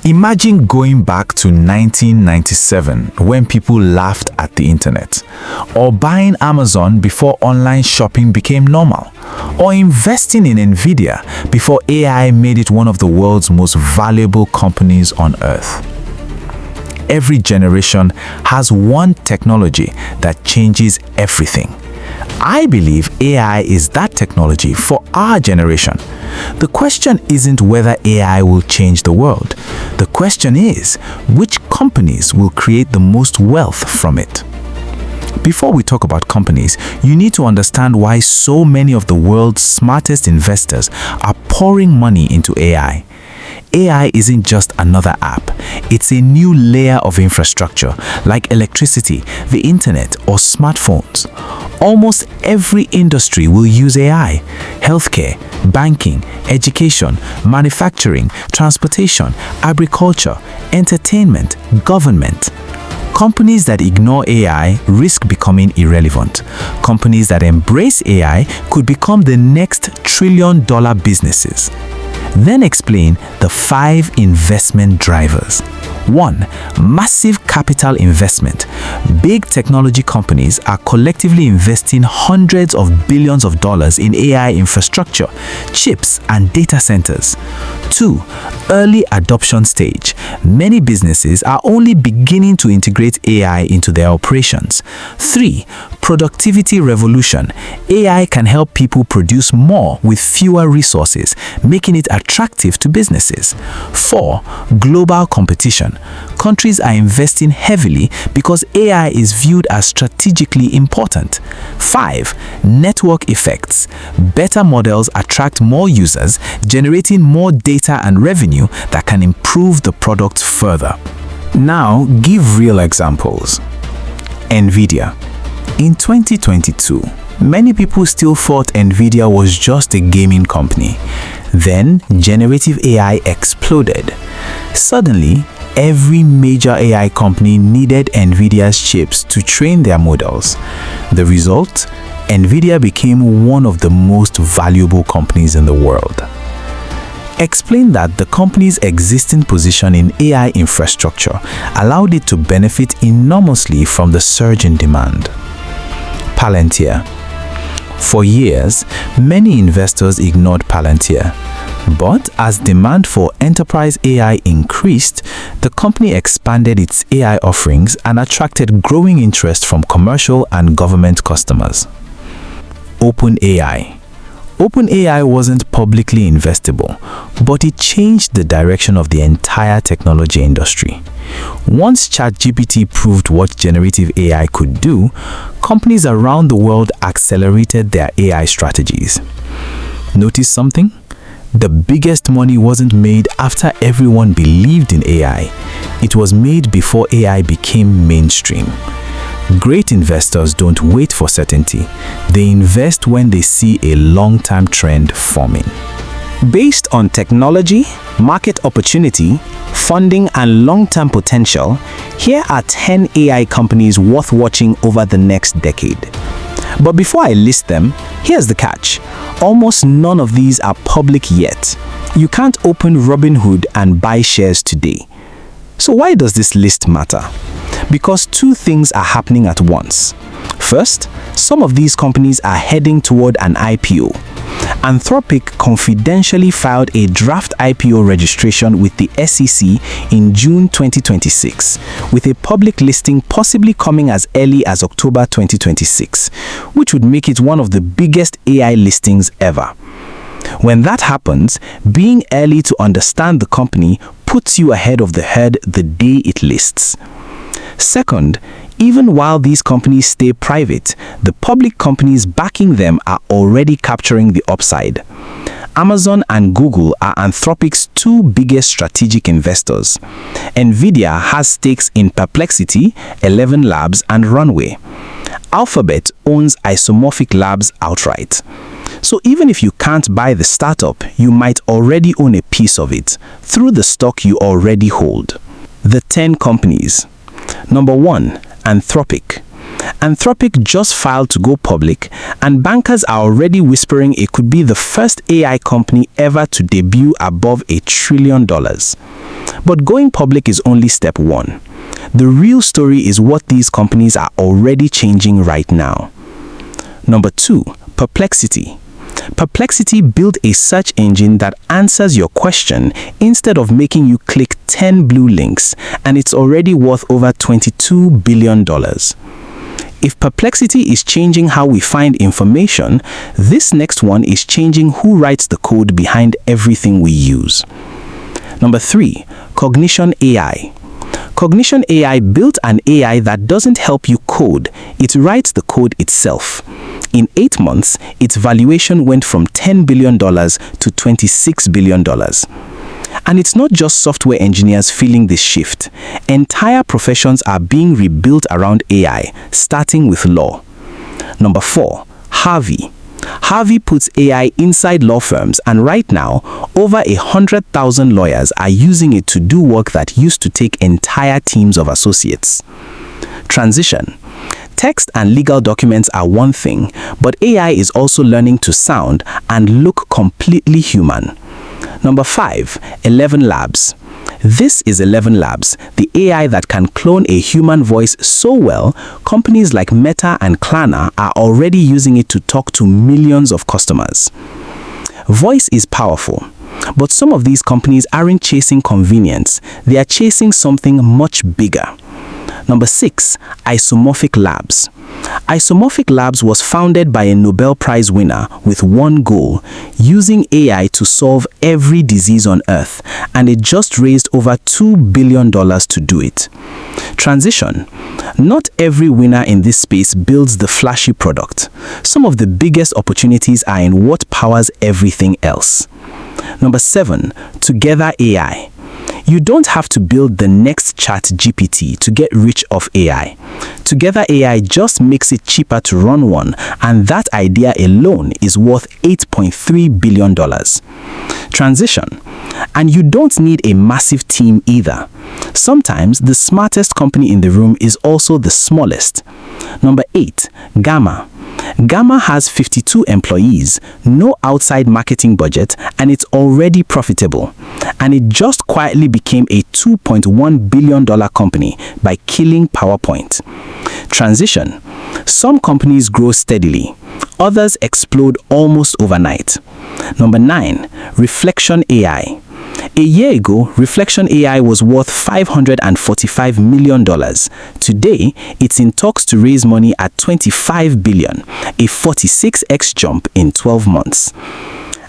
Imagine going back to 1997 when people laughed at the internet, or buying Amazon before online shopping became normal, or investing in NVIDIA before AI made it one of the world's most valuable companies on earth. Every generation has one technology that changes everything. I believe AI is that technology for our generation. The question isn't whether AI will change the world. The question is, which companies will create the most wealth from it? Before we talk about companies, you need to understand why so many of the world's smartest investors are pouring money into AI. AI isn't just another app. It's a new layer of infrastructure, like electricity, the internet, or smartphones. Almost every industry will use AI: healthcare, banking, education, manufacturing, transportation, agriculture, entertainment, government. Companies that ignore AI risk becoming irrelevant. Companies that embrace AI could become the next trillion-dollar businesses. Then explain the 5 investment drivers. 1. Massive capital investment. Big technology companies are collectively investing hundreds of billions of dollars in AI infrastructure, chips, and data centers. 2. Early adoption stage. Many businesses are only beginning to integrate AI into their operations. 3. Productivity revolution. AI can help people produce more with fewer resources, making it attractive to businesses. 4. Global competition. Countries are investing heavily because AI is viewed as strategically important. 5. Network effects. Better models attract more users, generating more data and revenue that can improve the product further. Now, give real examples. NVIDIA. In 2022, many people still thought NVIDIA was just a gaming company. Then, generative AI exploded. Suddenly, every major AI company needed NVIDIA's chips to train their models. The result? NVIDIA became one of the most valuable companies in the world. Explain that the company's existing position in AI infrastructure allowed it to benefit enormously from the surge in demand. Palantir. For years, many investors ignored Palantir. But as demand for enterprise AI increased, the company expanded its AI offerings and attracted growing interest from commercial and government customers. OpenAI. OpenAI wasn't publicly investable, but it changed the direction of the entire technology industry. Once ChatGPT proved what generative AI could do, companies around the world accelerated their AI strategies. Notice something? The biggest money wasn't made after everyone believed in AI. It was made before AI became mainstream. Great investors don't wait for certainty. They invest when they see a long-term trend forming. Based on technology, market opportunity, funding, and long-term potential, here are 10 AI companies worth watching over the next decade. But before I list them, here's the catch. Almost none of these are public yet. You can't open Robinhood and buy shares today. So why does this list matter? Because 2 things are happening at once. First, some of these companies are heading toward an IPO. Anthropic confidentially filed a draft IPO registration with the SEC in June 2026, with a public listing possibly coming as early as October 2026, which would make it one of the biggest AI listings ever. When that happens, being early to understand the company puts you ahead of the herd the day it lists. Second, even while these companies stay private, the public companies backing them are already capturing the upside. Amazon and Google are Anthropic's 2 biggest strategic investors. NVIDIA has stakes in Perplexity, 11 Labs, and Runway. Alphabet owns Isomorphic Labs outright. So even if you can't buy the startup, you might already own a piece of it through the stock you already hold. The 10 companies. Number 1, Anthropic. Anthropic just filed to go public, and bankers are already whispering it could be the first AI company ever to debut above $1 trillion. But going public is only step one. The real story is what these companies are already changing right now. Number 2, Perplexity. Perplexity built a search engine that answers your question instead of making you click 10 blue links, and it's already worth over $22 billion. If Perplexity is changing how we find information, this next one is changing who writes the code behind everything we use. Number 3, Cognition AI. Cognition AI built an AI that doesn't help you code, it writes the code itself. In 8 months, its valuation went from $10 billion to $26 billion. And it's not just software engineers feeling this shift. Entire professions are being rebuilt around AI, starting with law. Number 4, Harvey. Harvey puts AI inside law firms, and right now, over 100,000 lawyers are using it to do work that used to take entire teams of associates. Transition. Text and legal documents are one thing, but AI is also learning to sound and look completely human. Number 5, 11 Labs. This is 11 Labs, the AI that can clone a human voice so well, companies like Meta and Klarna are already using it to talk to millions of customers. Voice is powerful, but some of these companies aren't chasing convenience, they are chasing something much bigger. Number 6, Isomorphic Labs. Isomorphic Labs was founded by a Nobel Prize winner with one goal, using AI to solve every disease on Earth, and it just raised over $2 billion to do it. Transition. Not every winner in this space builds the flashy product. Some of the biggest opportunities are in what powers everything else. Number 7, Together AI. You don't have to build the next ChatGPT to get rich off AI. Together AI just makes it cheaper to run one, and that idea alone is worth $8.3 billion. Transition. And you don't need a massive team either. Sometimes the smartest company in the room is also the smallest. Number 8, Gamma. Gamma has 52 employees, no outside marketing budget, and it's already profitable. And it just quietly became a $2.1 billion company by killing PowerPoint. Transition. Some companies grow steadily, others explode almost overnight. Number 9, Reflection AI. A year ago, Reflection AI was worth $545 million. Today, it's in talks to raise money at $25 billion, a 46x jump in 12 months.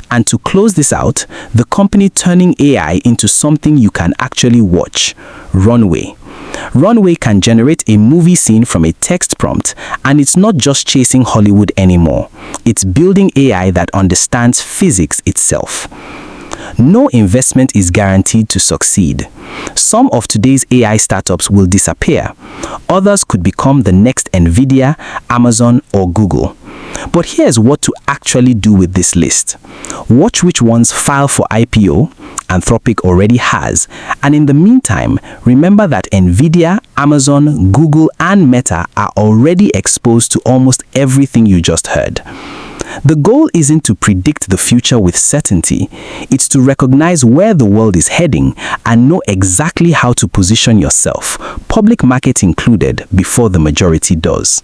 And to close this out, the company turning AI into something you can actually watch, Runway. Runway can generate a movie scene from a text prompt, and it's not just chasing Hollywood anymore. It's building AI that understands physics itself. No investment is guaranteed to succeed. Some of today's AI startups will disappear. Others could become the next NVIDIA, Amazon, or Google. But here's what to actually do with this list. Watch which ones file for IPO. Anthropic already has. And in the meantime, remember that NVIDIA, Amazon, Google, and Meta are already exposed to almost everything you just heard. The goal isn't to predict the future with certainty, it's to recognize where the world is heading and know exactly how to position yourself, public market included, before the majority does.